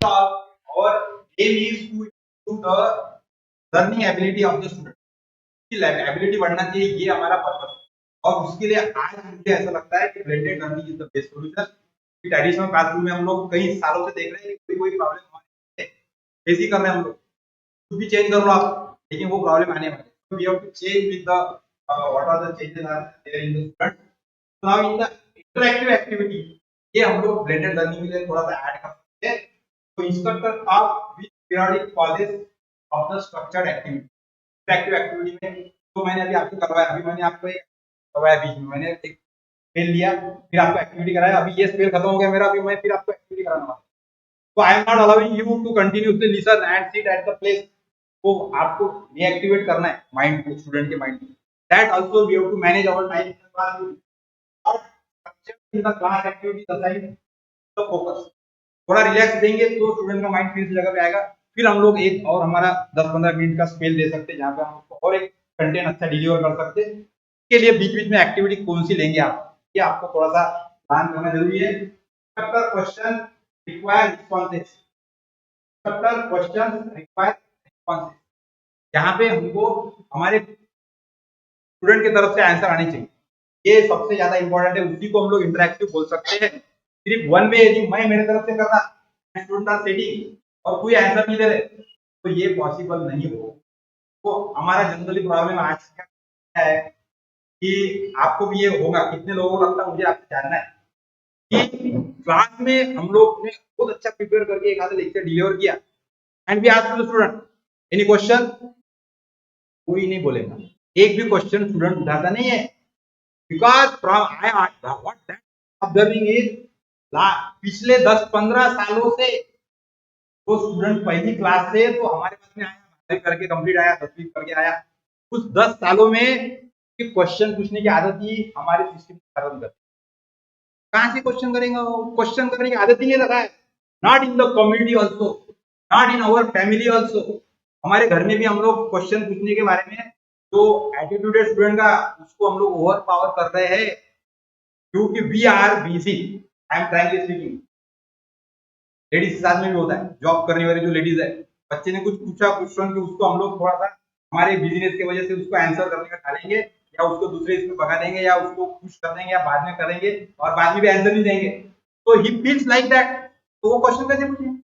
our aim is to improve the learning ability of the student. की ability बढ़ना चाहिए, ये हमारा पर्पस है। और उसके लिए आज मुझे ऐसा लगता है कि blended learning is the best solution. Traditional classroom में हम लोग कई सालों से देख रहे हैं कि कोई प्रॉब्लम हमारे फेस ही कर रहे हैं, हम लोग कुछ भी चेंज कर लो आप, लेकिन वो प्रॉब्लम आने वाली है। We have to change with the what are the changes are there in the student. Now in the interactive activity, ये हम लोग ब्लेंडेड लर्निंग के लिए थोड़ा सा ऐड कर सकते हैं। तो instructor of which periodic causes of the structured activity, interactive activity में तो मैंने अभी आपको करवाया, अभी मैंने आपको एक करवाया, बीच में मैंने एक स्पेल लिया, फिर आपको एक्टिविटी कराया, अभी ये स्पेल खत्म हो गया मेरा, अभी मैं फिर आपको एक्टिविटी कराना है। तो I am not allowing you to continuously listen and sit at the place. तो आपको रीएक्टिवेट करना है माइंड को, स्टूडेंट के माइंड को। That also we have to manage our time in the classroom और in the class activity assign the focus. थोड़ा relax देंगे तो स्टूडेंट का माइंड फिर से जगह पे आएगा। फिर हम लोग एक और हमारा 10-15 मिनट का स्पेल दे सकते हैं जहाँ पे हम उसको और एक कंटेंट अच्छा डिलीवर कर सकते हैं। इसके लिए बीच बीच में एक्टिविटी कौन सी लेंगे आप, ये आपको थोड़ा सा प्लान करना जरूरी है। Question require responses, question require responses, यहाँ पे हमको हमारे स्टूडेंट की तरफ से आंसर आने चाहिए, ये सबसे ज्यादा इंपॉर्टेंट है। उसी को हम लोग इंटरेक्टिव बोल सकते हैं। सिर्फ वन वे यदि मैं मेरे तरफ से कर रहा, स्टूडेंट आर सेटिंग और कोई आंसर नहीं दे रहे, तो ये पॉसिबल नहीं हो। तो हमारा जनरली प्रॉब्लम आज क्या है कि आपको भी ये होगा, कितने लोगों को लगता है, मुझे आपसे जानना है कि क्लास में हम लोग ने बहुत अच्छा प्रिपेयर करके एक आधा लेक्चर डिलीवर किया and we asked the student any question, कोई नहीं बोलेगा, एक भी क्वेश्चन स्टूडेंट उठाता नहीं है। Because from I what that observing is पिछले 10-15 सालों से वो स्टूडेंट पहली क्लास से तो हमारे पास में आया, 12वीं करके कंप्लीट आया, 10वीं करके आया, कुछ 10 सालों में क्वेश्चन पूछने की आदत ही हमारे सिस्टम खत्म कर, कहां से क्वेश्चन करेंगे, वो क्वेश्चन करने की आदत ही नहीं लगा है। Not in the community also, not in our family also. हमारे घर में भी हम लोग क्वेश्चन पूछने के बारे में जो एटीट्यूडेड स्टूडेंट का उसको हम लोग ओवर पावर कर रहे हैं, क्योंकि we are busy. I am frankly speaking, ladies के साथ में भी होता है, जॉब करने वाली जो लेडीज है, बच्चे ने कुछ पूछा क्वेश्चन, उसको हम लोग थोड़ा सा हमारे बिजनेस की वजह से उसको आंसर करने का टालेंगे, या उसको दूसरे इसमें भगा देंगे, या उसको खुश कर देंगे, या बाद में करेंगे और बाद में भी आंसर नहीं देंगे, तो ही फील्स लाइक दैट। तो वो क्वेश्चन कैसे पूछेंगे,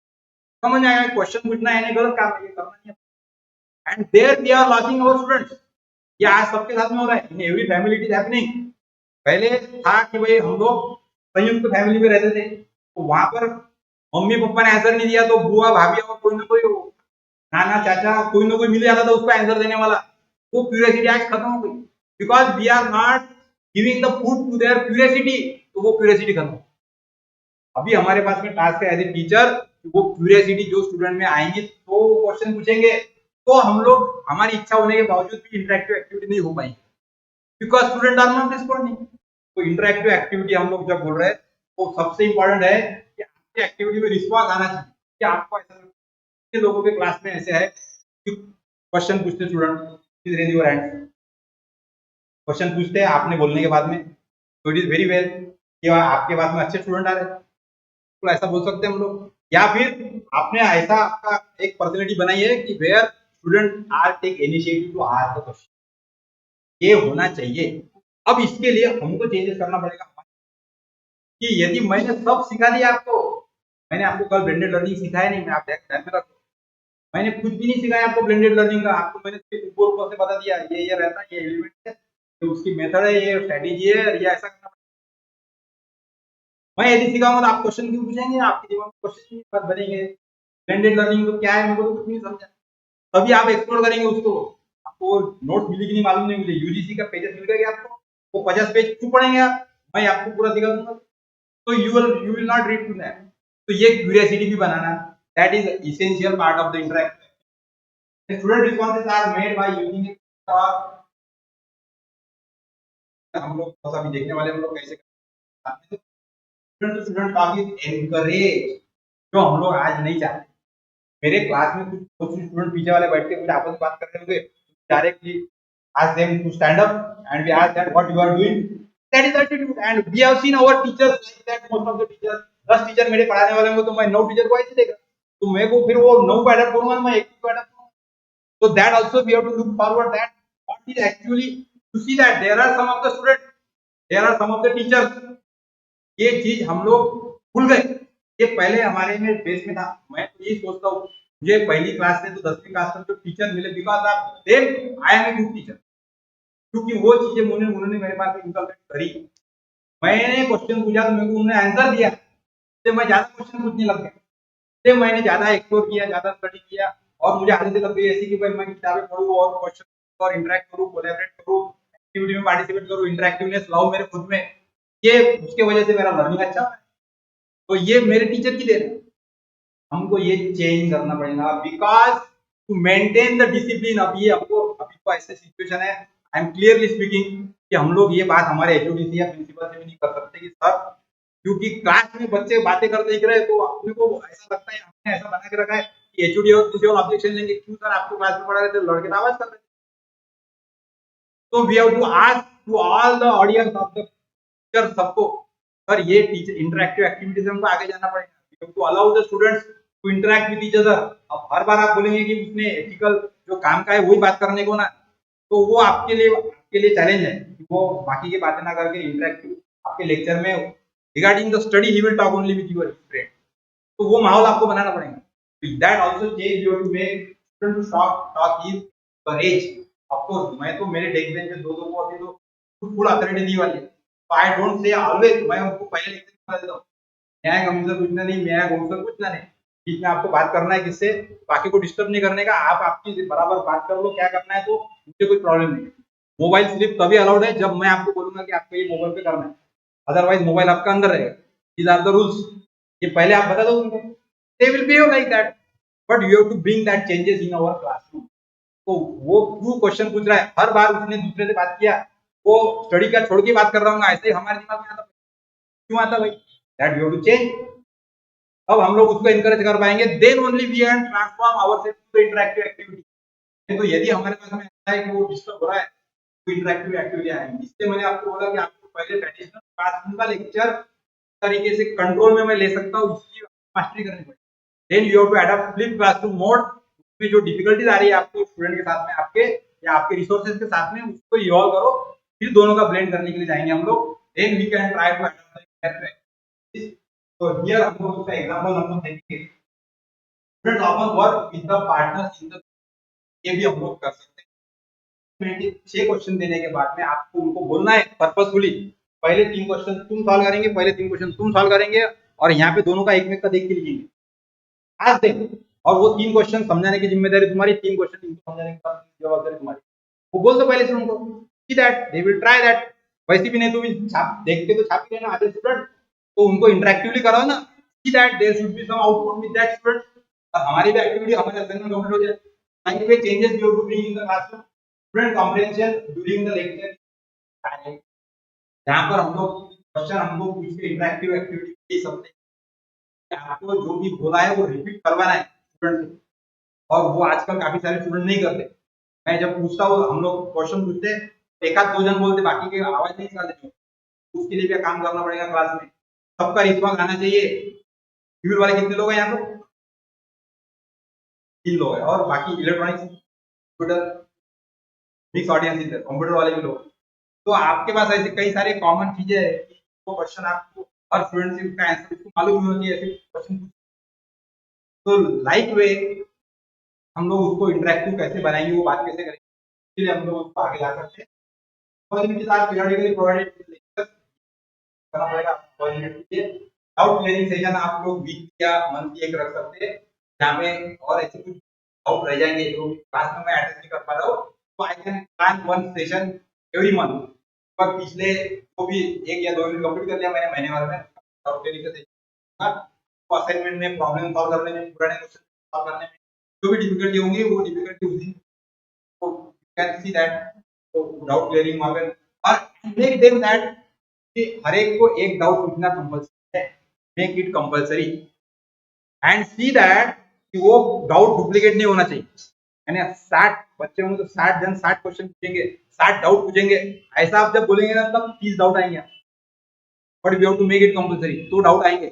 समझ में आएगा क्वेश्चन पूछना है गलत काम है, ये करना नहीं है। And there we are losing our students. ये आज सबके साथ में हो रहा है, in every family it is happening. पहले था कि भाई हम लोग संयुक्त फैमिली में रहते थे, तो वहां पर मम्मी पापा ने आंसर नहीं दिया तो बुआ भाभी और कोई ना कोई नाना चाचा कोई ना कोई मिल जाता था उसको आंसर देने वाला। वो क्यूरियोसिटी आज खत्म हो गई, because we are not giving the food to their curiosity, तो वो क्यूरियोसिटी खत्म। अभी हमारे पास में टास्क है एज ए टीचर, वो क्यूरियोसिटी जो स्टूडेंट में आएंगे तो क्वेश्चन पूछेंगे, तो हम लोग हमारी इच्छा होने के बावजूद भी इंटरेक्टिव एक्टिविटी नहीं हो पाएंगे, because student are not responding. तो इंटरेक्टिव एक्टिविटी हम लोग जब बोल रहे हैं तो सबसे इंपॉर्टेंट है कि आपकी एक्टिविटी में रिस्पॉन्स आना चाहिए। कि आपको ऐसा लोगों के क्लास में ऐसे है कि क्वेश्चन पूछते student, please raise your hand, question पूछते हैं आपने बोलने के बाद में, तो इट इज वेरी वेल कि आपके बाद में अच्छे स्टूडेंट आ रहे हैं, तो ऐसा बोल सकते हैं हम लोग। या फिर आपने ऐसा आपका एक पर्सनैलिटी बनाई है कि where student are take initiative to ask the question, ये होना चाहिए। अब इसके लिए हमको चेंजेस करना पड़ेगा कि यदि मैंने सब सिखा दिया आपको, मैंने आपको कल ब्लेंडेड लर्निंग सिखाया नहीं, मैं आप ध्यान में रखो, मैंने कुछ भी नहीं सिखाया आपको ब्लेंडेड लर्निंग का, आपको मैंने सिर्फ ऊपर से बता दिया ये रहता है, ये एलिमेंट है, तो उसकी मेथड है, ये स्ट्रेटेजी है, ये ऐसा करना। मैं यदि सिखाऊंगा तो आप क्वेश्चन क्यों पूछेंगे, आपके दिमाग में क्वेश्चन बात बनेंगे, ब्लेंडेड लर्निंग तो क्या है, मेरे को तो कुछ नहीं समझा। तभी आप एक्सप्लोर करेंगे उसको, आपको नोट्स मिली कि नहीं मालूम नहीं, मुझे यूजीसी का पेजेस मिल गए आपको, वो 50 पेज क्यों पढ़ेंगे आप, मैं आपको पूरा सिखा दूंगा, तो you will not read to that। तो ये क्यूरियोसिटी भी बनाना, that is essential part of the interaction। The student responses are made by using a हम लोग थोड़ा भी देखने वाले हम लोग कैसे करते हैं, student to student talking encourage, जो हम लोग आज नहीं चाहते। मेरे क्लास में कुछ स्टूडेंट पीछे वाले बैठ के कुछ आपस में बात कर रहे होंगे, directly ask them to stand up and we ask that what you are doing, that is attitude। and we have seen our teachers like that, most of the teachers 10 teacher मेरे पढ़ाने वाले होंगे तो मैं 9 टीचर को ऐसे देगा, तो मैं को फिर वो 9 को अडॉप्ट करूंगा, मैं 1 को अडॉप्ट करूंगा. So that also we have to look forward that what is actually to see that there are some of the students, there are some of the teachers. ये चीज हम लोग भूल गए. ये पहले हमारे में बेस में था. मैं तो यही सोचता हूँ मुझे पहली क्लास से तो 10वीं क्लास तक जो टीचर मिले because of them I am a good teacher, क्योंकि वो चीजें उन्होंने मेरे पास इंकलकेट करी. मैंने क्वेश्चन पूछा तो मेरे को उन्होंने आंसर दिया, तो मैं ज्यादा क्वेश्चन पूछने लग गया. तो मैंने ज्यादा एक्सप्लोर किया, ज्यादा स्टडी किया और मुझे आदत लग गई ऐसी कि भाई मैं किताबें पढूं और क्वेश्चन और इंटरेक्ट करूं, कोलैबोरेट करूं, एक्टिविटी में पार्टिसिपेट करूं, इंटरेक्टिवनेस लाऊं मेरे खुद में. ये उसके वजह से मेरा लर्निंग अच्छा है. तो ये मेरे टीचर की देन है. हमको ये चेंज करना पड़ेगा because to maintain the discipline. अब ये हमको अभी तो ऐसे सिचुएशन है, आई एम क्लियरली स्पीकिंग, कि हम लोग ये बात हमारे एचओडी या प्रिंसिपल से भी नहीं कर सकते कि सर, क्योंकि क्लास में बच्चे बातें करते दिख रहे हैं तो अपने को ऐसा लगता है, हमने ऐसा बना के रखा है कि एचओडी और किसी और ऑब्जेक्शन लेंगे, क्यों सर आपको क्लास में पढ़ा रहे थे लड़के आवाज कर रहे थे. तो we have to ask to all the audience of the teacher, सबको, सर ये टीचर इंटरेक्टिव एक्टिविटीज में हमको आगे जाना पड़ेगा. We have to allow the students to interact with each other. अब हर बार आप बोलेंगे कि उसने एथिकल जो काम का है वही बात करने को ना, तो वो आपके लिए चैलेंज है कि वो बाकी की बातें ना करके इंटरेक्टिव आपके लेक्चर में regarding the study he will talk only with your friend. तो वो माहौल आपको बनाना पड़ेगा. That also change you to make student to talk his courage. Of course मैं तो मेरे डेस्क बेंच पे दो को अभी तो फुल अथॉरिटी दी वाली है. तो आई डोंट से ऑलवेज, मैं उनको पहले लेक्चर में बता देता हूं, मैं हमसे पूछना नहीं, मैं हमसे पूछना नहीं, बीच में आपको बात करना है किससे, बाकी को डिस्टर्ब नहीं करने का, आप आपकी बराबर बात कर लो, क्या करना है तो मुझे कोई प्रॉब्लम नहीं. मोबाइल सिर्फ तभी अलाउड है जब मैं आपको बोलूंगा कि आपको ये मोबाइल पे करना है, अदरवाइज मोबाइल आपका अंदर रहेगा. These are the rules. ये पहले आप बता दो उनको, they will behave like that. But you have to bring that changes in our classroom. तो वो क्यों क्वेश्चन पूछ रहा है, हर बार उसने दूसरे से बात किया, वो स्टडी का छोड़ के बात कर रहा हूँ, ऐसे ही हमारे दिमाग में आता, क्यों आता भाई? That you have to change. अब हम लोग उसको इनकरेज कर पाएंगे, then only we can transform ourselves to interactive activity. तो यदि हमारे पास में ऐसा है कि वो डिस्टर्ब हो रहा है तो इंटरेक्टिव एक्टिविटी आएंगी. इसलिए मैंने आपको बोला कि आपको पहले ट्रेडिशनल क्लासरूम का लेक्चर तरीके से कंट्रोल में मैं ले सकता हूँ, इसकी मास्टरी करनी पड़ेगी. Then you have to adopt flip classroom mode. उसमें जो डिफिकल्टीज आ रही है आपको स्टूडेंट के साथ में, आपके या आपके रिसोर्सेज के साथ में, उसको इवॉल्व करो, फिर दोनों का ब्लेंड करने के लिए जाएंगे हम लोग. Then we can try to adopt the practice. तो हियर हम लोग उसका एग्जांपल हम लोग देखेंगे. Students often work with the partners in the, ये भी हम लोग कर सकते हैं. 6 क्वेश्चन देने के बाद में आपको उनको बोलना है पर्पसफुली, पहले 3 क्वेश्चन तुम सॉल्व करेंगे, पहले 3 क्वेश्चन तुम सॉल्व करेंगे, और यहाँ पे दोनों का एक में का देख के लिखेंगे. आज देख, और वो 3 क्वेश्चन समझाने की जिम्मेदारी तुम्हारी, 3 क्वेश्चन इनको समझाने की जवाबदारी तुम्हारी. वो बोल दो पहले से उनको, see that they will try that. वैसे भी नहीं तो भी छाप देख के तो छाप ही लेना आधे स्टूडेंट, तो उनको इंटरेक्टिवली कराओ ना, see that there should be some output with that student. हमारी भी एक्टिविटी हमारे असाइनमेंट कंप्लीट हो जाए. Like way changes you have to bring in the classroom. Student comprehension during the lecture time. यहाँ पर हम लोग क्वेश्चन हमको पूछ के इंटरेक्टिव एक्टिविटी समझते हैं, आपको जो भी बोला है वो रिपीट करवाना है स्टूडेंट से, और वो आजकल काफी सारे स्टूडेंट नहीं करते. मैं जब पूछता हूँ, हम लोग क्वेश्चन पूछते हैं, एक आध 2 जन बोलते, बाकी के आवाज नहीं निकालते. उसके लिए भी काम करना पड़ेगा क्लास में, सबका रिस्पॉन्स आना चाहिए. सिविल वाले कितने लोग हैं यहाँ पर? 3 लोग हैं, और बाकी इलेक्ट्रॉनिक्स, कंप्यूटर, मिक्स ऑडियंस इधर, कंप्यूटर वाले भी लोग. तो आपके पास ऐसे कई सारे कॉमन चीजें हैं कि वो क्वेश्चन आपको हर स्टूडेंट से उसका आंसर उसको मालूम नहीं होती है, ऐसे क्वेश्चन. तो लाइक वे हम लोग उसको इंटरेक्टिव कैसे बनाएंगे, वो बात कैसे करेंगे, इसलिए हम लोग उसको आगे ला सकते हैं. और इनके साथ पीरियडिकली प्रोवाइडेड लेक्चर्स करना पड़ेगा कोऑर्डिनेट के लिए. डाउट क्लियरिंग सेशन आप लोग वीक या मंथली एक रख सकते हैं, जहाँ में और ऐसे कुछ डाउट रह जाएंगे जो क्लास में मैं एड्रेस नहीं कर पा रहा हूँ, तो I can plan one session every month. पर पिछले जो भी 1 या 2 यूनिट कंप्लीट कर लिया मैंने महीने भर में, डाउट क्लियरिंग का सेशन, तो असाइनमेंट में प्रॉब्लम सॉल्व करने में, पुराने क्वेश्चन सॉल्व करने में जो भी डिफिकल्टी होंगी वो डिफिकल्टी उसी, तो यू कैन सी दैट. तो डाउट क्लियरिंग वहां पे, और मेक देम दैट कि हर एक को एक डाउट पूछना कंपलसरी है. Make it compulsory and see that कि वो डाउट डुप्लीकेट नहीं होना चाहिए. यानी 60 बच्चे होंगे तो 60 जन 60 क्वेश्चन पूछेंगे, 60 डाउट पूछेंगे. ऐसा आप जब बोलेंगे ना तब 30 डाउट आएंगे. But we have to make it compulsory, तो डाउट आएंगे.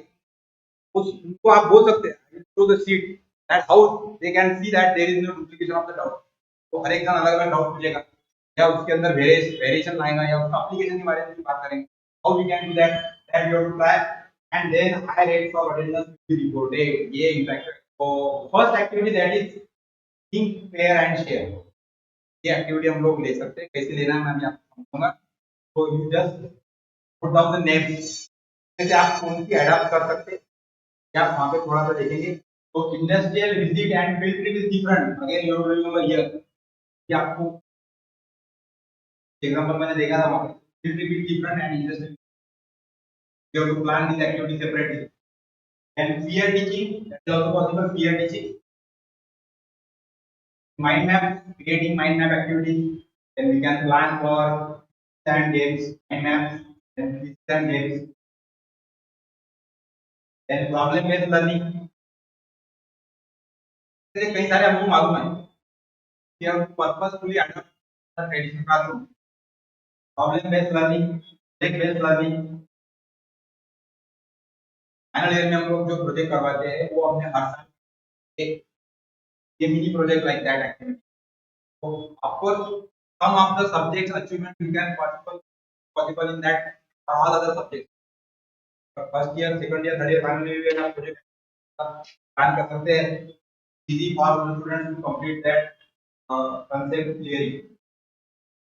उनको आप बोल सकते हैं through the sheet. That's how they can see that there is no duplication of the doubt. तो हर एक जन अलग अलग डाउट पूछेगा या उसके अंदर वेरिएशन लाएगा या उसका एप्लीकेशन के बारे में भी बात करेंगे. How we can do that? That we have to try, and then high rates of attendance will be reported. ये इंटरेक्शन. तो first activity that is think pair and share. ये एक्टिविटी हम लोग ले सकते हैं. कैसे लेना है मैं आपको समझाऊंगा. तो you just put down the names. जैसे आप कौन सी अडॉप्ट कर सकते हैं क्या आप वहां पे थोड़ा सा देखेंगे. तो industrial visit and field trip is different. Again you remember here कि आपको एग्जांपल मैंने देखा था वहां पे field trip is different and industrial. You have to plan this activity separately. And peer teaching, that is also possible. Peer teaching, mind map, creating mind map activities. Then we can plan for and games, mind maps, and quiz and games. Then problem based learning. जैसे कई सारे हमको मालूम है कि हम purposefully adopt traditional classroom. Problem based learning, project based learning. Final year में हम लोग जो प्रोजेक्ट करवाते हैं वो हमने हर साल एक ये mini project like that activity. So of course, some of the subjects achievement you can possible in that for all other subjects. First year, second year, third year, final year में आप project plan कर सकते हैं. Easy for the students to complete that concept clearly.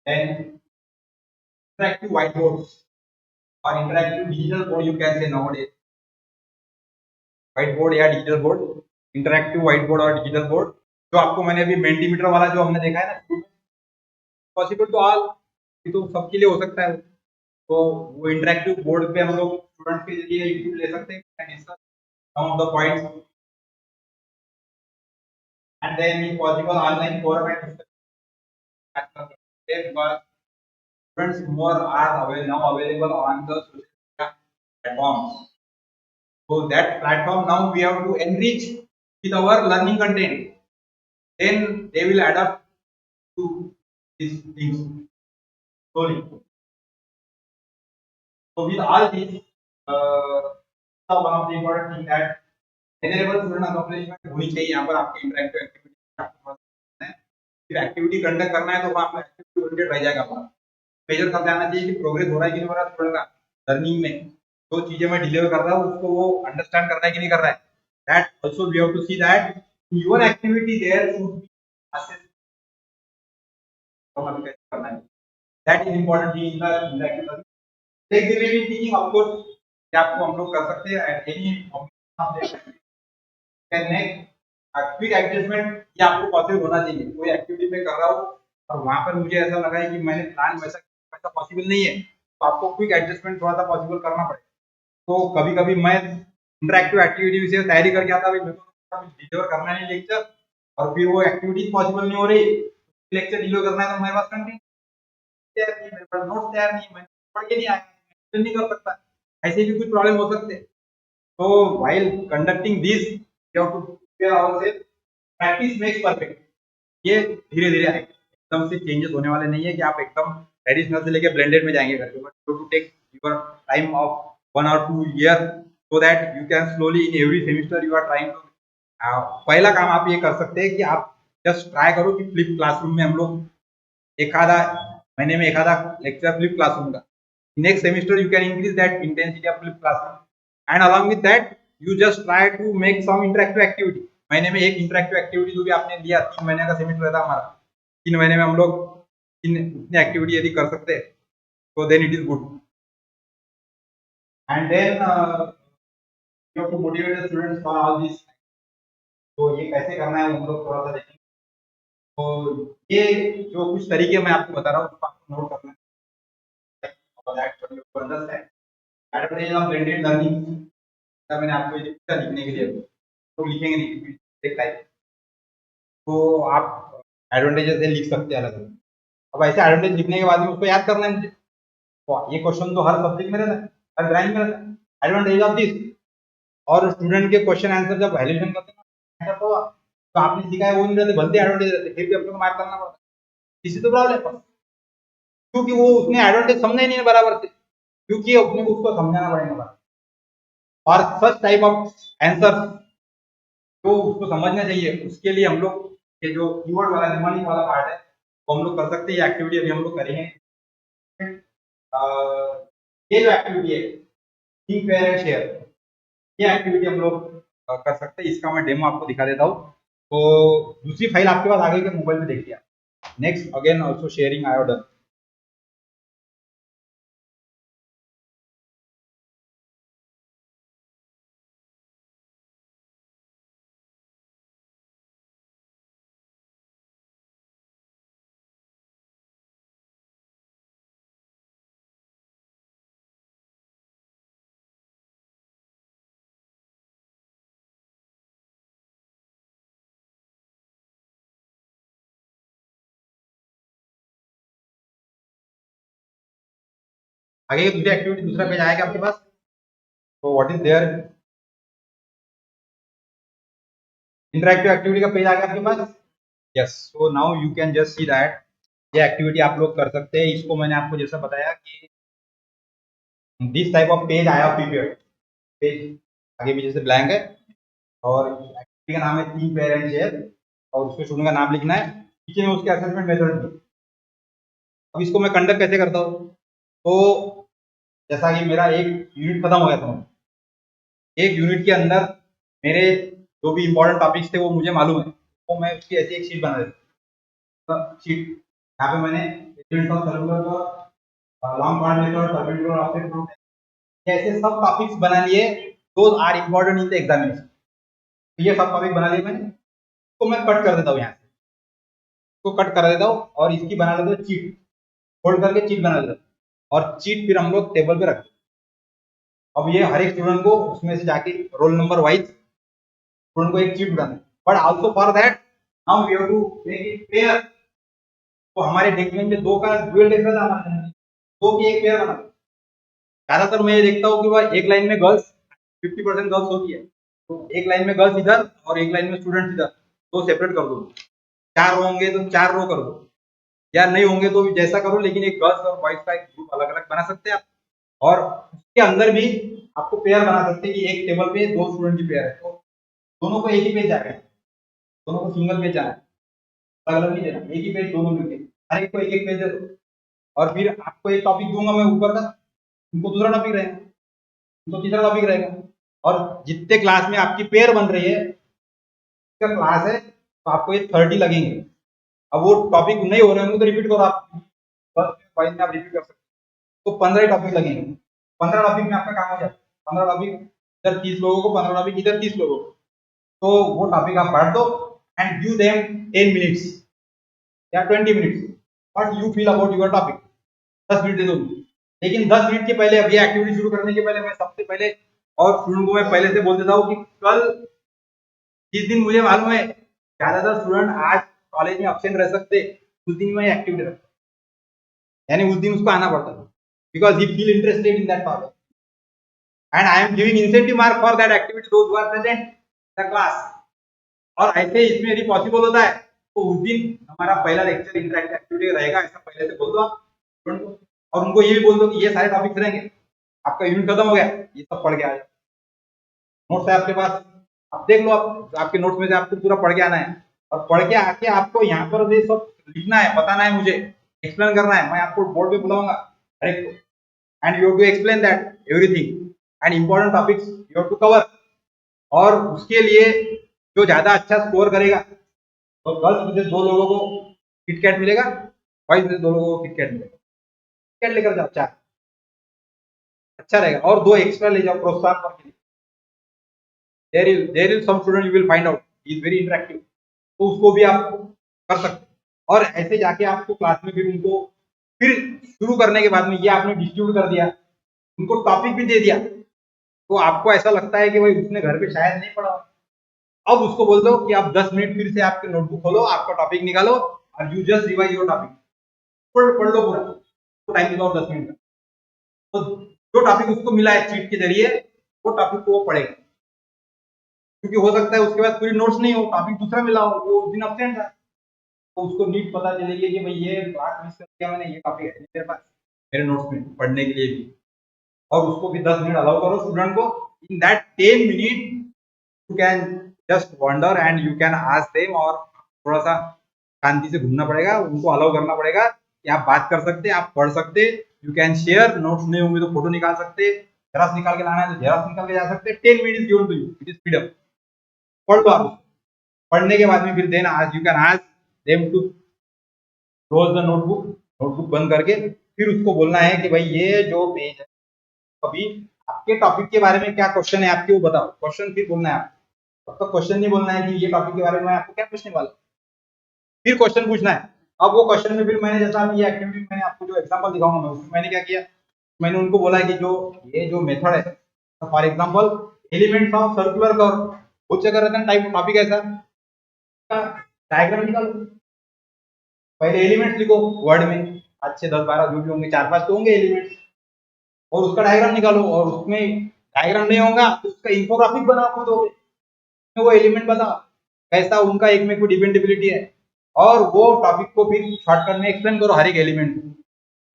Then interactive whiteboards or interactive digital board you can say nowadays. Whiteboard या digital board, interactive whiteboard और digital board. जो आपको मैंने अभी मेंटीमीटर वाला जो हमने देखा है ना, पॉसिबल टू ऑल, ये तो सबके लिए हो सकता है. तो वो इंटरेक्टिव बोर्ड पे हम लोग स्टूडेंट्स के लिए इनपुट ले सकते हैं and discuss some of the points. And then in possible online format because students more are now available on the social media platforms. So that platform now we have to enrich with our learning content. Then they will adapt to these things slowly. So with all these, one of the important thing that measurable student accomplishment होनी चाहिए. यहाँ पर आपकी interactive activity आपको है. फिर activity conduct करना है तो वहाँ पे एक्टिविटी ओरिएंटेड रह जाएगा. आपका मेजर करते आना चाहिए कि प्रोग्रेस हो रहा है कि नहीं हो रहा स्टूडेंट का लर्निंग में. जो चीजें मैं डिलीवर कर रहा हूँ उसको वो अंडरस्टैंड करना है कि नहीं कर रहा है. That also we have to see that your activity there should be assessed. करना है. That is important thing in the interactive learning. Flexibility teaching of course क्या आपको हम लोग कर सकते हैं any can make quick adjustment. ये आपको पॉसिबल होना चाहिए. कोई एक्टिविटी में कर रहा हूँ और वहां पर मुझे ऐसा लगा है कि मैंने प्लान वैसा पॉसिबल नहीं है तो आपको क्विक एडजस्टमेंट थोड़ा सा पॉसिबल करना पड़ेगा. तो कभी कभी मैं इंटरेक्टिव एक्टिविटी से तैयारी करके आता भाई मेरे को डिलीवर करना है लेक्चर और फिर वो एक्टिविटी पॉसिबल नहीं हो रही. लेक्चर डिलीवर करना है तो मेरे पास कंटेंट तैयार नहीं, मेरे पास नोट्स तैयार नहीं, मैं पढ़ के नहीं आया, नहीं कर सकता. ऐसे भी कुछ प्रॉब्लम हो सकते हैं. तो while conducting this you have to prepare ourselves. Practice makes perfect. ये धीरे धीरे आएगा. एकदम से चेंजेस होने वाले नहीं है कि आप एकदम ट्रेडिशनल से लेके ब्लेंडेड में जाएंगे करके. But you to take your time of 1 or 2 years so that you can slowly in every semester you are trying to. पहला काम आप ये कर सकते हैं कि आप जस्ट ट्राई करो कि फ्लिप क्लासरूम में हम लोग एक आधा महीने में एक आधा लेक्चर फ्लिप क्लासरूम का. Next semester you can increase that intensity of flip classroom and along with that you just try to make some interactive activity. महीने में एक इंटरेक्टिव एक्टिविटी जो भी आपने लिया, 3 महीने का सेमेस्टर रहता हमारा, 3 महीने में हम लोग इतनी एक्टिविटी यदि कर सकते हैं तो then it is good. And then you have to motivate the students for all this. तो ये कैसे करना है हम लोग थोड़ा सा देखेंगे. तो ये जो कुछ तरीके मैं आपको बता रहा हूँ उसको आपको नोट करना है. एडवांटेज ऑफ ब्लेंडेड लर्निंग मैंने आपको लिखने के लिए तो लिखेंगे नहीं एक टाइप. तो आप एडवांटेजेस से लिख सकते हैं अलग अलग. अब ऐसे एडवांटेज लिखने के बाद में उसको याद करना है मुझे. तो ये क्वेश्चन तो हर सब्जेक्ट में रहता है, हर ब्रांच में रहता है. Advantage of this. और स्टूडेंट के क्वेश्चन आंसर जब वैल्यूएशन करते हैं तो आपने सीखा है वो नहीं रहते, भलते एडवांटेज रहते, फिर भी अपने को मार्क करना पड़ता है. इसी तो प्रॉब्लम है क्योंकि वो उसने एडवांटेज समझा ही नहीं बराबर से, क्योंकि अपने को उसको समझाना पड़ेगा. और सच टाइप ऑफ आंसर तो उसको समझना चाहिए। उसके लिए हम लोग ये जो कीवर्ड वाला निमोनिक वाला पार्ट है वो हम लोग कर सकते हैं। ये एक्टिविटी अभी हम लोग करेंगे। ये जो एक्टिविटी है थिंक फेयर एंड शेयर, ये एक्टिविटी हम लोग कर सकते हैं। इसका मैं डेमो आपको दिखा देता हूँ। तो दूसरी फाइल आपके पास आ गई कि मोबाइल में देख लिया। Next again also sharing I order. आगे दूसरी एक्टिविटी दूसरा पेज आएगा आपके पास। तो what is there, interactive activity का पेज आ गया आपके पास। Yes, so now you can just see that ये एक्टिविटी आप लोग कर सकते हैं। इसको मैंने आपको जैसा बताया कि दिस टाइप ऑफ पेज आया प्रीपेड पेज, आगे पीछे से ब्लैंक है और एक्टिविटी का नाम है थिंक फेयर एंड शेयर और उसमें स्टूडेंट का नाम लिखना है, पीछे में उसके असेसमेंट मेथड भी। अब इसको मैं कंडक्ट कैसे करता हूँ, तो जैसा कि मेरा एक यूनिट खत्म हो गया था, एक यूनिट के अंदर मेरे जो भी इंपॉर्टेंट टॉपिक्स थे वो मुझे मालूम है, तो मैं उसकी ऐसी एक शीट बना देता हूँ। शीट यहाँ पे मैंने long part method, perpendicular offset group, ऐसे सब टॉपिक्स बना लिए। Those are important in the examination. तो ये सब टॉपिक बना लिए मैंने, तो मैं कट कर देता हूँ यहाँ से, इसको कट कर देता हूँ और इसकी बना लेता हूँ चीट, फोल्ड करके चीट बना लेता हूँ और चीट फिर हम लोग टेबल पे रखते हैं। अब ये हर एक स्टूडेंट को उसमें से जाके रोल नंबर वाइज स्टूडेंट को एक चीट बनाना है, but also for that now we have to make it pair. तो हमारे डॉक्यूमेंट में दो का ड्यूअल टेक्स्ट था, हमारे दो की एक पेयर बना। ज्यादातर मैं ये देखता हूँ कि भाई एक लाइन में गर्ल्स 50% गर्ल्स होती है, तो एक लाइन में गर्ल्स इधर और एक लाइन में स्टूडेंट्स इधर, तो सेपरेट कर दो। चार रो होंगे तो चार रो कर दो, या नहीं होंगे तो जैसा करो, लेकिन एक गर्ल्स और बॉयज का एक ग्रुप अलग अलग बना सकते हैं आप। और उसके अंदर भी आपको पेयर बना सकते हैं कि एक टेबल पे दो स्टूडेंट की पेयर है, तो दोनों को एक ही पेज जाएगा, दोनों को सिंगल पेज जाना है, अलग अलग नहीं देना, एक ही पेज दोनों मिलके हर एक को एक एक पेज दे दो। और फिर आपको एक टॉपिक दूंगा मैं ऊपर का, उनको दूसरा टॉपिक रहेगा, उनको तीसरा टॉपिक रहेगा। और जितने क्लास में आपकी पेयर बन रही है, इसका क्लास है, तो आपको ये 30 लगेंगे। अब वो टॉपिक नहीं हो रहे होंगे तो रिपीट करो आप, बस वाइज में आप रिपीट कर सकते हो। तो 15 टॉपिक लगेंगे, 15 टॉपिक में आपका काम हो जाए, 15 टॉपिक इधर 30 लोगों को, 15 टॉपिक इधर 30 लोगों को। तो वो टॉपिक आप बांट दो एंड गिव देम 10 मिनट्स या 20 minutes, what you feel about your topic. 10 minute दे दो, लेकिन 10 मिनट के पहले, अब ये एक्टिविटी शुरू करने के पहले मैं सबसे पहले और स्टूडेंट को मैं पहले से बोल देता हूँ कि कल जिस दिन मुझे मालूम है ज्यादातर स्टूडेंट आज कॉलेज में अब्सेंट रह सकते, उस दिन मैं एक्टिविटी रखता, यानी उस दिन उसको आना पड़ता है, because he feel interested in that topic and I am giving incentive mark for that activity those who are present the class. और ऐसे इसमें यदि पॉसिबल होता है तो उस दिन हमारा पहला लेक्चर इंटरेक्टिव एक्टिविटी रहेगा, ऐसा पहले से बोल दो आप स्टूडेंट को। और उनको ये भी बोल दो कि ये सारे टॉपिक्स रहेंगे, आपका यूनिट खत्म हो गया, ये सब पढ़ के आ जाओ। नोट्स है आपके पास, आप देख लो, आप आपके नोट्स में से आपको पूरा पढ़ के आना है, और पढ़ के आके आपको यहाँ पर ये सब लिखना है, बताना है, मुझे एक्सप्लेन करना है। मैं आपको बोर्ड पे बुलाऊंगा हर एक को, and you have to explain that everything and important topics you have to cover. और उसके लिए जो ज्यादा अच्छा स्कोर करेगा, तो गर्ल्स में से दो लोगों को किटकैट मिलेगा, बॉयज में से दो लोगों को किटकैट मिलेगा। किटकैट लेकर जाओ, चार अच्छा रहेगा, और दो एक्स्ट्रा ले जाओ प्रोत्साहन करके। there is some student you will find out he is very interactive, तो उसको भी आप कर सकते हैं। और ऐसे जाके आपको क्लास में फिर उनको फिर शुरू करने के बाद में ये आपने डिस्ट्रीब्यूट कर दिया, उनको टॉपिक भी दे दिया, तो आपको ऐसा लगता है कि भाई उसने घर पे शायद नहीं पढ़ा। अब उसको बोल दो कि आप 10 मिनट फिर से आपके नोटबुक खोलो, आपका टॉपिक निकालो और you just revise your topic, पढ़ लो पूरा, तो टाइम दिखाओ 10 मिनट का। तो जो टॉपिक उसको मिला है चीट के जरिए, वो टॉपिक को वो पढ़ेगा, क्योंकि हो सकता है उसके बाद पूरी नोट्स नहीं हो, टॉपिक दूसरा मिला हो, वो उस दिन अब्सेंट था, तो उसको नीट पता चलेगी कि भाई ये क्लास मिस कर दिया मैंने, ये टॉपिक है मेरे पास मेरे नोट्स में पढ़ने के लिए भी। और उसको भी 10 मिनट अलाउ करो स्टूडेंट को, in that 10 minute you can just wonder and you can ask them, और थोड़ा सा शांति से घूमना पड़ेगा, उनको अलाउ करना पड़ेगा कि आप बात कर सकते, आप पढ़ सकते, यू कैन शेयर, नोट्स नहीं होंगे तो फोटो निकाल सकते, जेरॉक्स निकाल के लाना है तो जेरॉक्स निकाल के जा सकते। 10 minute is given to you, it is freedom. पढ़ लो आप। पढ़ने के बाद में फिर देन आज you can ask them to close the notebook, notebook बंद करके फिर उसको बोलना है कि भाई ये जो पेज है, अभी आपके टॉपिक के बारे में क्या क्वेश्चन है आपके, वो बताओ। क्वेश्चन फिर बोलना है आपको, तब तक क्वेश्चन नहीं बोलना है कि ये टॉपिक के बारे में आपको क्या पूछने वाला, फिर क्वेश्चन पूछना है। अब वो क्वेश्चन में फिर मैंने जैसा ये एक्टिविटी मैंने आपको जो एग्जांपल दिखाऊंगा मैं, उसमें मैंने क्या किया, मैंने उनको बोला कि जो ये जो मेथड है, for example elements of circular curve, बहुत जगह रहता है टाइप टॉपिक ऐसा, डायग्राम निकालो, पहले एलिमेंट्स लिखो वर्ड में, अच्छे 10-12 जो भी होंगे, 4-5 तो होंगे एलिमेंट्स, और उसका डायग्राम निकालो, और उसमें डायग्राम नहीं होगा तो उसका इंफोग्राफिक बनाओ खुद, वो एलिमेंट बताओ कैसा उनका एक में कोई डिपेंडेबिलिटी है, और वो टॉपिक को फिर शॉर्टकट में एक्सप्लेन करो हर एक एलिमेंट को।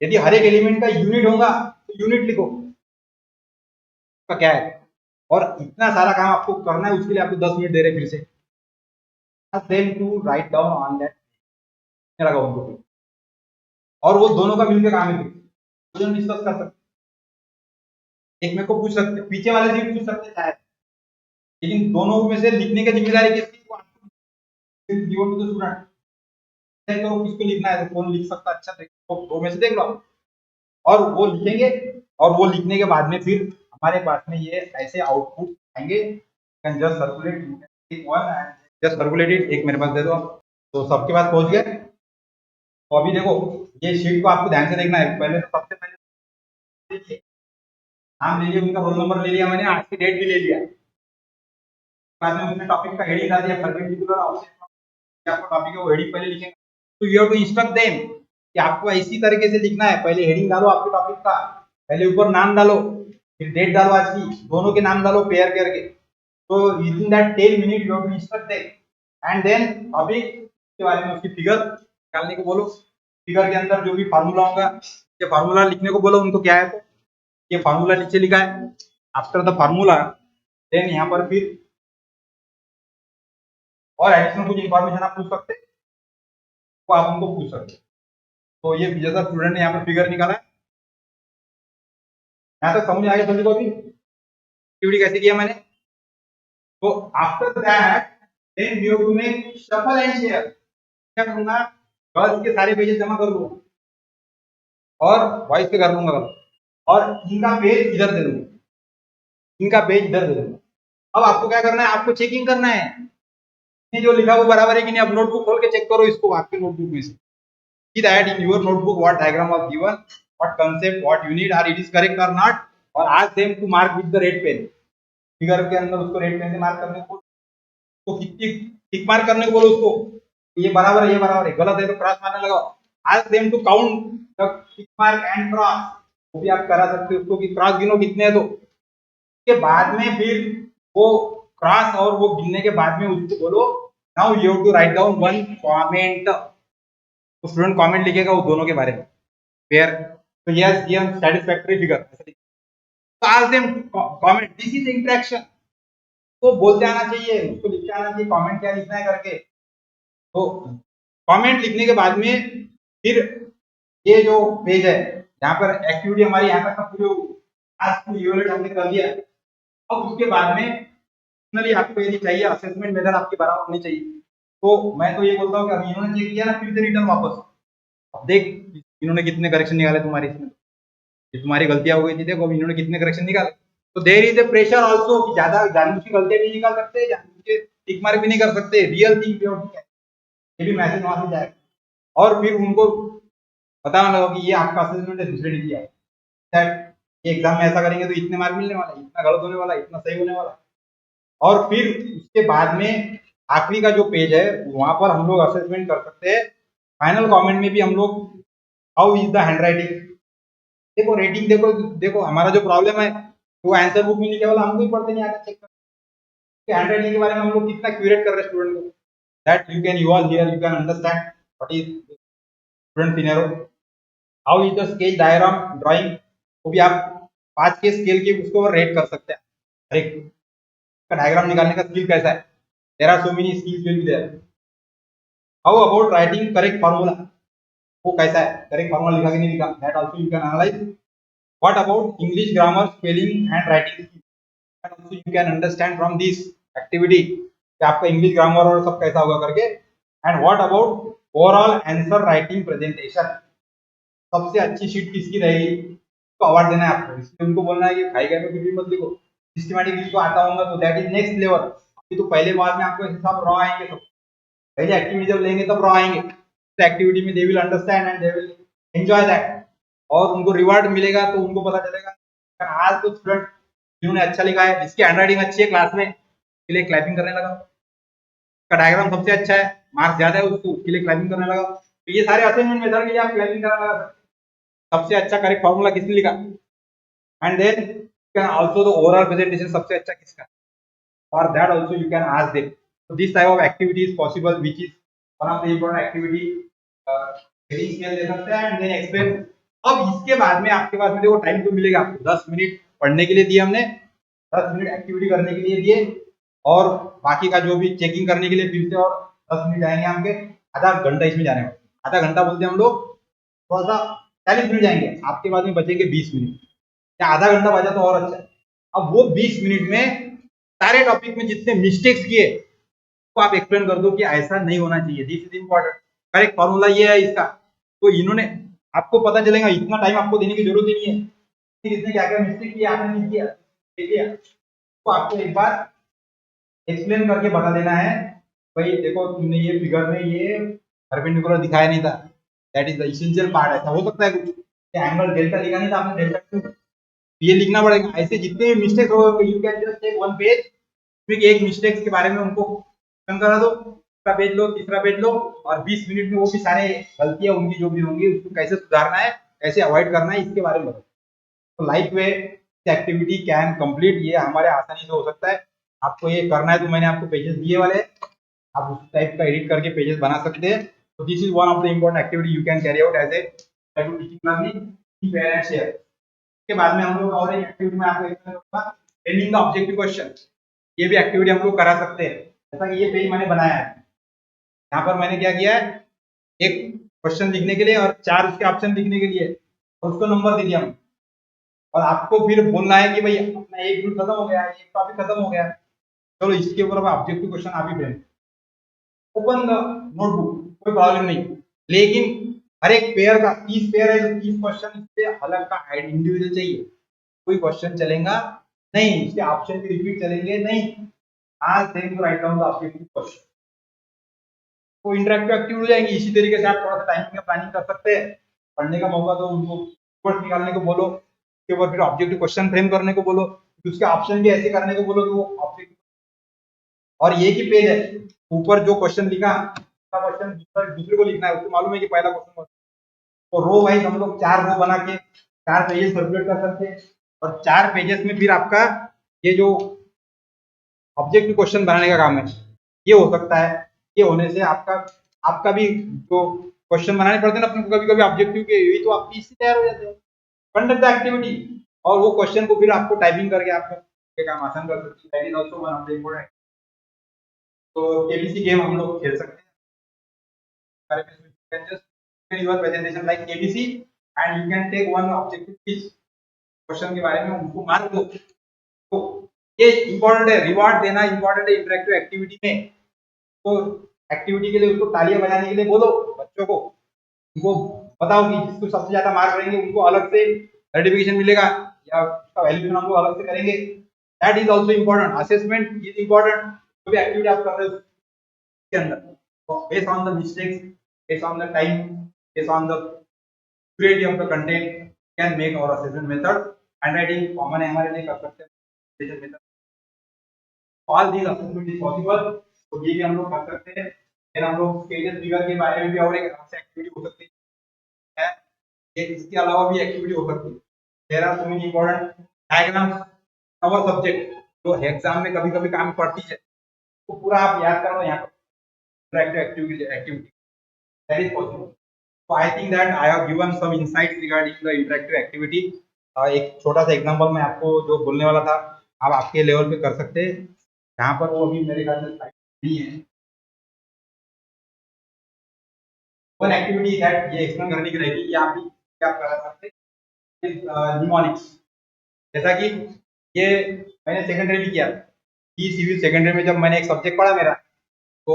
यदि हर एक एलिमेंट का यूनिट होगा तो यूनिट लिखो का क्या है, और इतना सारा काम आपको करना है, उसके लिए आपको 10 मिनट दे रहे फिर से, then to write down on that लगा उनको, और वो दोनों का मिलकर काम है, दोनों डिस्कस कर सकते, एक में को पूछ सकते, पीछे वाले भी पूछ सकते शायद, लेकिन दोनों में से लिखने की जिम्मेदारी किसकी, वो आपको गिवन टू द स्टूडेंट, तो किसको लिखना है तो कौन लिख सकता है, अच्छा देखो दो में से देख लो, और वो लिखेंगे, और वो लिखने के बाद में फिर हमारे पास में ये ऐसे आउटपुट आएंगे, can just circulate one and just circulate it, एक मेरे पास दे दो। तो सबके पास पहुंच गए। तो अभी देखो ये शीट को आपको ध्यान से देखना है, पहले तो सबसे पहले नाम ले लिया, उनका रोल नंबर ले लिया मैंने, आज की डेट भी ले लिया, बाद में उसने टॉपिक का हेडिंग डाल दिया परपेंडिकुलर ऑब्जेक्ट, आपको टॉपिक है वो हेडिंग पहले लिखेंगे, तो you have to instruct them कि आपको इसी तरीके से लिखना है, पहले हेडिंग डालो आपके टॉपिक का, पहले ऊपर नाम डालो, फिर डेट डालो आज की, दोनों के नाम डालो पेयर करके, तो using that 10 minute you have to instruct them, and then topic के बारे में उसकी फिगर निकालने को बोलो, फिगर के अंदर जो भी फार्मूला होगा, ये फार्मूला लिखने को बोलो उनको, क्या है तो ये फार्मूला नीचे लिखा है, आफ्टर द फार्मूला देन यहाँ पर फिर और एडिशनल कुछ इंफॉर्मेशन आप पूछ सकते, वो आप उनको पूछ सकते। तो ये जैसा स्टूडेंट ने यहाँ पर फिगर निकाला है, यहाँ तक समझ आ गया सभी को, अभी एक्टिविटी कैसे किया मैंने। तो after that then we have to make shuffle and share, क्या करूंगा, गर्ल्स के सारे पेजेस जमा कर लूंगा और बॉयज के कर लूंगा, और इनका पेज इधर दे दूंगा, इनका पेज इधर दे दूंगा। अब आपको क्या करना है, आपको चेकिंग करना है ये जो लिखा वो बराबर है कि नहीं, अब नोटबुक खोल के चेक करो इसको आपके नोटबुक में से, see that in your notebook what diagram was given, what concept, what unit, or it is correct or not, और ask them to mark with the red pen, figure के अंदर उसको रेड पेन से mark करने को, तो tick mark करने को बोलो उसको, ये बराबर है ये बराबर है, गलत है तो क्रॉस मारने लगाओ, ask them to count the tick mark and cross, वो भी आप करा सकते हो उसको कि क्रॉस गिनो कितने हैं, तो उसके बाद में फिर वो क्रॉस और वो गिनने के बाद में उसको बोलो now you have to write down one comment, तो स्टूडेंट कमेंट लिखेगा वो दोनों के बारे में, फेयर, तो यस ये सैटिस्फैक्टरी फिगर, तो ask them comment, this is interaction, तो बोलते आना चाहिए, उसको लिख के आना चाहिए कमेंट क्या लिखना है करके, तो कमेंट लिखने के बाद में फिर ये जो पेज है यहाँ पर एक्टिविटी हमारी यहाँ तक का पूरी आज की यूनिट हमने कर दिया, अब उसके बाद में फाइनली आपको यदि चाहिए असेसमेंट मेथड आपकी बराबर होनी चाहिए, तो मैं तो ये बोलता हूँ कि अभी इन्होंने चेक किया ना, फिर से रिटर्न वापस, अब देख इन्होंने कितने करेक्शन निकाले तुम्हारे इसमें, ये तुम्हारी गलतियां हो गई थी, देखो इन्होंने कितने करेक्शन निकाले, तो there is a pressure also कि ज्यादा जानबूझ की गलतियां भी निकाल सकते हैं, जानबूझ के टिक मार्क भी नहीं कर सकते, रियल थिंग ये भी मैसेज वहां से जाएगा, और फिर उनको पता ना लगा कि ये आपका असेसमेंट है दूसरे ने किया है, दैट ये एग्जाम में ऐसा करेंगे तो इतने मार्क मिलने वाला है, इतना गलत होने वाला है, इतना सही होने वाला है, और फिर उसके बाद में आखिरी का जो पेज है वहां पर हम लोग असेसमेंट कर सकते हैं, फाइनल कमेंट में भी हम लोग हाउ इज द हैंडराइटिंग, देखो रेटिंग देखो, देखो हमारा जो प्रॉब्लम है वो आंसर बुक में नहीं, केवल हमको ही पढ़ते नहीं आता, चेक कर हैंडराइटिंग के बारे में हम लोग कितना क्यूरेट कर रहे हैं स्टूडेंट को, that you can, you all here you can understand what is student scenario, how is the sketch diagram drawing, वो भी आप 5 के स्केल के उसको रेट कर सकते हैं, हर एक का डायग्राम निकालने का स्किल कैसा है, there are so many skills will be there. How about writing correct formula, वो कैसा है, करेक्ट फार्मूला लिखा कि नहीं लिखा, that also you can analyse. What about English grammar, spelling and writing, that also you can understand from this activity कि आपका English grammar और सब कैसा होगा करके. And what about overall answer writing presentation, सबसे अच्छी शीट किसकी रहेगी, तो अवार्ड देना है आपको. इसलिए उनको बोलना है कि खाई गए में कुछ भी मत लिखो, सिस्टमैटिक जिसको आता होगा तो दैट इज नेक्स्ट लेवल. अभी तो पहले बार में आपको सब रॉ आएंगे, सब पहले एक्टिविटी जब लेंगे तब रॉ आएंगे. तो एक्टिविटी में they will understand and they will enjoy that, और उनको रिवार्ड मिलेगा तो उनको पता चलेगा आज तो स्टूडेंट जिन्होंने अच्छा लिखा है, जिसकी हैंडराइटिंग अच्छी है क्लास में, उसके लिए क्लैपिंग करने लगा, उसका डायग्राम सबसे अच्छा है, मार्क्स ज्यादा है उसको, उसके लिए क्लैपिंग करने लगा. तो ये सारे असाइनमेंट मेथड के लिए आप क्लैपिंग करने लगा. सबसे अच्छा करेक्ट फार्मूला किसने लिखा, and then you can also the overall presentation सबसे अच्छा किसका, for that also you can ask them. So this type of activity is possible, which is one of the important activity. Reading scale दे सकते हैं and then explain. अब इसके बाद में आपके पास में देखो टाइम तो मिलेगा आपको 10 मिनट पढ़ने के लिए दिए हमने, 10 मिनट एक्टिविटी करने के लिए दिए, और बाकी का जो भी चेकिंग करने के लिए फिर से और 10 मिनट जाएंगे हमके, आधा घंटा इसमें जाने में, आधा घंटा बोलते हैं हम लोग, थोड़ा सा 40 मिनट जाएंगे, आपके बाद में बचेंगे 20 मिनट, या आधा घंटा बचा तो और अच्छा. अब वो 20 मिनट में सारे टॉपिक में जितने मिस्टेक्स किए तो आप एक्सप्लेन कर दो कि ऐसा नहीं होना चाहिए, this is important, correct formula ये है इसका. तो इन्होंने आपको पता चलेगा, इतना टाइम आपको देने की जरूरत ही नहीं है कि इसने क्या क्या मिस्टेक किया, आपने नहीं किया, तो आपको एक बार एक्सप्लेन करके बता देना है, भाई देखो तुमने ये फिगर में ये परपेंडिकुलर दिखाया नहीं था, that is the essential part. ऐसा हो सकता है कुछ एंगल डेल्टा लिखा नहीं था आपने, डेल्टा ये लिखना पड़ेगा. ऐसे जितने भी मिस्टेक हो, you can just take one page, फिर एक मिस्टेक्स के बारे में उनको करा दो, दूसरा पेज लो, तीसरा पेज लो, और 20 मिनट में वो भी सारे गलतियां उनकी जो भी होंगी उसको कैसे सुधारना है, कैसे अवॉइड करना है, इसके बारे में बताओ. तो like way activity can complete, ये हमारे आसानी से हो सकता है. आपको ये करना है तो मैंने आपको पेजेस दिए वाले, आप उस टाइप का एडिट करके पेजेस बना सकते हैं. तो this is one of the important activity you can carry out as a teaching learning parents share. के बाद में हम लोग और एक एक्टिविटी में आपको एक्सप्लेन करूंगा, ट्रेनिंग द ऑब्जेक्टिव क्वेश्चन. ये भी एक्टिविटी हम लोग करा सकते हैं. जैसा कि ये पेज मैंने बनाया है, यहाँ पर मैंने क्या किया है, एक क्वेश्चन लिखने के लिए और 4 उसके ऑप्शन लिखने के लिए, और उसको नंबर दे दिया हमने, और आपको फिर बोलना है कि भाई अपना एक मिनट खत्म हो गया, एक टॉपिक खत्म हो गया, चलो इसके ऊपर ऑब्जेक्टिव क्वेश्चन आप ही फ्रेम ओपन द नोटबुक, कोई प्रॉब्लम नहीं. लेकिन हर एक पेयर का 30 पेयर है तो 30 क्वेश्चन से अलग का इंडिविजुअल चाहिए, कोई क्वेश्चन चलेगा नहीं, इसके ऑप्शन भी रिपीट चलेंगे नहीं. आज same to write down the objective question, तो इंटरेक्टिव एक्टिविटी हो जाएंगी. इसी तरीके से आप थोड़ा सा टाइमिंग का प्लानिंग कर सकते हैं. पढ़ने का मौका तो उनको वर्ड निकालने को बोलो, उसके ऊपर फिर ऑब्जेक्टिव क्वेश्चन फ्रेम करने को बोलो, उसके ऑप्शन भी ऐसे करने को बोलो कि वो ऑब्जेक्टिव, और ये की पेज है ऊपर जो क्वेश्चन लिखा, क्वेश्चन दूसरे को लिखना है, उसको मालूम है कि पहला क्वेश्चन, तो रो वाइज हम लोग 4 रो बना के 4 पेजेस सर्कुलेट कर सकते हैं, और 4 पेजेस में फिर आपका ये जो ऑब्जेक्टिव क्वेश्चन बनाने का काम है ये हो सकता है. ये होने से आपका भी जो क्वेश्चन बनाने पड़ते हैं ना अपने को कभी कभी ऑब्जेक्टिव के, यही तो आपकी इससे तैयार हो जाते हैं. कंडक्ट द एक्टिविटी, और वो क्वेश्चन को फिर आपको टाइपिंग करके आपका काम आसान कर सकते हैं. That is also one of the important. तो केबीसी गेम हम लोग खेल सकते हैं, your presentation like ABC and you can take one objective quiz question के बारे में उनको मार्क दो. तो ये इंपॉर्टेंट है, रिवॉर्ड देना इंपॉर्टेंट है इंटरेक्टिव एक्टिविटी में. तो एक्टिविटी के लिए उसको तालियां बजाने के लिए बोलो बच्चों को, उनको बताओ कि जिसको सबसे ज्यादा मार्क रहेंगे उनको अलग से सर्टिफिकेशन मिलेगा, या उसका वैल्यूएशन हम लोग अलग से करेंगे. That is also important. Assessment is important. जो भी एक्टिविटी आप कर रहे हो उसके अंदर based on the mistakes, based on the time, based on the purity of the content, can make our assessment method. Handwriting common है हमारे लिए, कर सकते हैं assessment method. All these assessment is possible, तो ये भी हम लोग कर सकते हैं. फिर हम लोग स्केलेज फिगर के बारे में भी और एक एक्टिविटी हो सकती है. ये इसके अलावा भी एक्टिविटी हो सकती है. There are so many important diagrams our subject जो एग्जाम में कभी-कभी काम पड़ती है, तो पूरा आप याद कर लो यहाँ पर interactive activity. That is possible. So I think that I have given some insights regarding the interactive activity. एक छोटा सा एग्जांपल मैं आपको जो बोलने वाला था आप आपके लेवल पे कर सकते हैं. यहाँ पर वो अभी मेरे ख्याल से नहीं है। वन एक्टिविटी दैट ये एक्सप्लेन करने की रहेगी कि आप भी क्या कर सकते हैं निमोनिक्स। जैसा कि ये मैंने सेकेंडरी में किया, ई सिविल सेकेंडरी में जब मैंने एक सब्जेक्ट पढ़ा मेरा, तो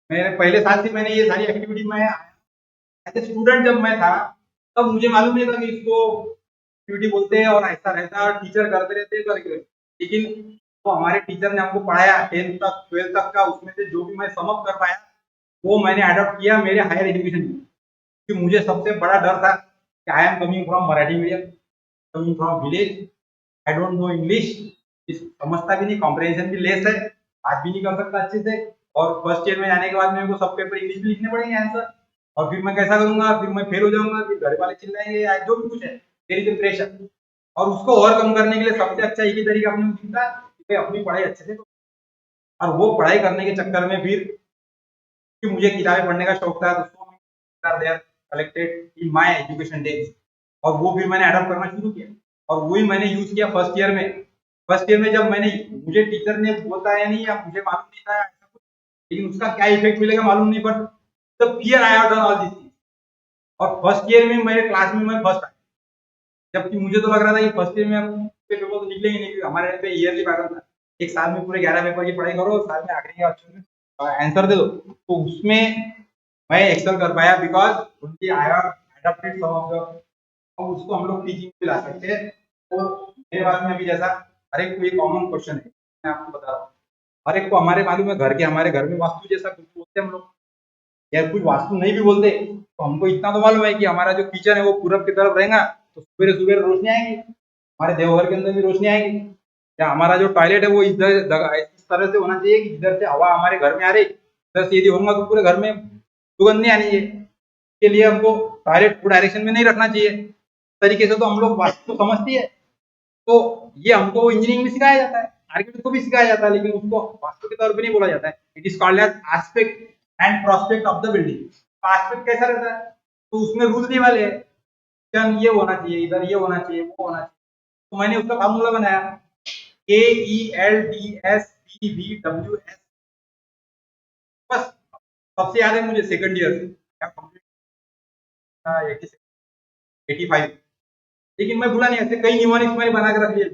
मेरे पहले साल से मैंने ये सारी एक्टिविटी में एज ए स्टूडेंट जब मैं था, तब मुझे मालूम नहीं था कि इसको एक्टिविटी बोलते हैं और ऐसा रहता है, टीचर करते रहते हैं करके। लेकिन तो हमारे टीचर ने हमको पढ़ाया 10th तक 12th तक का, उसमें से जो भी मैं समअप कर पाया वो मैंने अडॉप्ट किया मेरे हायर एजुकेशन में। क्योंकि मुझे सबसे बड़ा डर था कि I am coming from Marathi medium, coming from village, I don't know English, समझता भी नहीं, कॉम्प्रिहेंशन भी लेस है, बात भी नहीं कर सकता अच्छे से, और फर्स्ट ईयर में जाने के बाद मेरे को सब पेपर इंग्लिश में लिखने पड़ेंगे आंसर, और फिर मैं कैसा करूंगा, फिर मैं फेल हो जाऊंगा, फिर घर वाले चिल्लाएंगे या जो भी कुछ है, देयर इज प्रेशर। और उसको ओवरकम करने के लिए सबसे अच्छा एक ही तरीका अपने को दिखता है कि अपनी पढ़ाई अच्छे से करो। और वो पढ़ाई करने के चक्कर में फिर, कि मुझे किताबें पढ़ने का शौक था, तो they are collected in my education days, और वो फिर मैंने अडॉप्ट करना शुरू किया, और वही मैंने यूज किया फर्स्ट ईयर में। फर्स्ट ईयर में जब मैंने, मुझे टीचर ने बोलता है नहीं, या मुझे मालूम नहीं था ऐसा कुछ, लेकिन उसका क्या इफेक्ट मिलेगा मालूम नहीं, but the fear I have done all this things. और फर्स्ट ईयर में मेरे क्लास में मैं फर्स्ट आया, जबकि मुझे तो लग रहा था कि फर्स्ट ईयर में पेपर तो निकलेंगे नहीं, क्योंकि हमारे यहाँ पे ईयरली पैटर्न था, एक साल में पूरे 11 पेपर की पढ़ाई करो, साल में आखिरी का अच्छे से आंसर दे दो। तो उसमें मैं एक्सेल कर पाया बिकॉज उनकी I have adopted some of the, और उसको हम लोग टीचिंग में ला सकते हैं। तो मेरे पास में अभी जैसा हर एक को एक कॉमन क्वेश्चन है, मैं आपको बता रहा हूँ, हर एक को हमारे मालूम है घर के, हमारे घर में वास्तु जैसा कुछ बोलते हैं हम लोग, या कुछ वास्तु नहीं भी बोलते, तो हमको इतना तो मालूम है कि हमारा जो किचन है वो पूरब की तरफ रहेगा, तो सवेरे सवेरे रोशनी आएगी, हमारे देवघर के अंदर भी रोशनी आएगी। या हमारा जो टॉयलेट है वो इधर इस तरह से होना चाहिए कि इधर से हवा हमारे घर में आ रही, इधर से यदि होगा तो पूरे घर में सुगंध नहीं आनी है। इसके लिए हमको टॉयलेट पूरे डायरेक्शन में नहीं रखना चाहिए। इस तरीके से तो हम लोग वास्तु तो समझती है, तो ये हमको इंजीनियरिंग में सिखाया जाता है, आर्किटेक्ट को भी सिखाया जाता है, लेकिन उसको वास्तु के तौर पे नहीं बोला जाता है। It is called as aspect and prospect of the building. Aspect कैसा रहता है, तो उसमें रूल नहीं वाले हैं, किचन ये होना चाहिए, इधर ये होना चाहिए, वो होना चाहिए। तो मैंने उसका फार्मूला बनाया, KELDSPVWS, बस सबसे याद है मुझे सेकंड ईयर से 85, लेकिन मैं भूला नहीं, ऐसे कई निमोनिक्स मैंने बना के रख लिए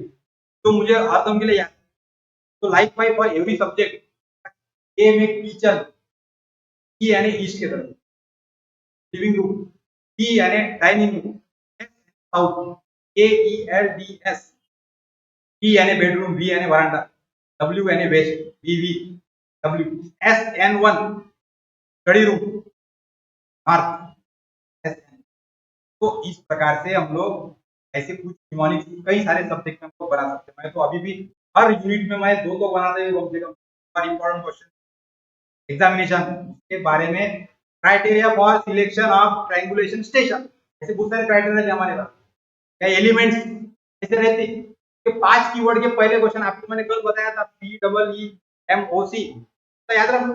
तो मुझे हर दम के लिए याद। तो like why for every subject, A में किचन, ई यानी ईस्ट की तरफ, लिविंग रूम, डी यानी dining room, S south, KELDS, P यानी बेडरूम, V यानी वरांडा, W यानी west, VV W, SN1 study room, north. तो इस प्रकार से हम लोग ऐसे कुछ निमोनिक्स कई सारे सब्जेक्ट में हम लोग बना सकते हैं। मैं तो अभी भी हर यूनिट में मैं दो तो बनाते ही कम से कम, और इम्पोर्टेंट क्वेश्चन एग्जामिनेशन के बारे में, criteria for selection of triangulation station, ऐसे बहुत सारे क्राइटेरिया रहते हैं हमारे पास, या एलिमेंट्स ऐसे रहते कि 5 कीवर्ड के पहले क्वेश्चन आपको मैंने कल बताया था, PEEMOC, तो याद रखो,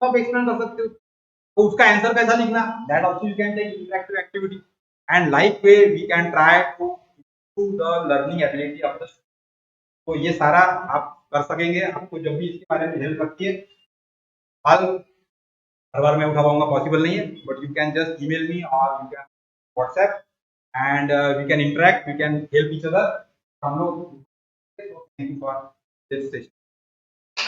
सब एक्सप्लेन कर सकते हो। तो उसका आंसर कैसा लिखना, that also you can take interactive activity, and like way we can try to improve the learning ability of the student. तो ये सारा आप कर सकेंगे, आपको जब भी इसके बारे में हेल्प लगती है, हाल हर बार मैं उठा पाऊंगा पॉसिबल नहीं है, but you can just email me और you can WhatsApp, and we can interact, we can help each other. हम लोग thank you for this session.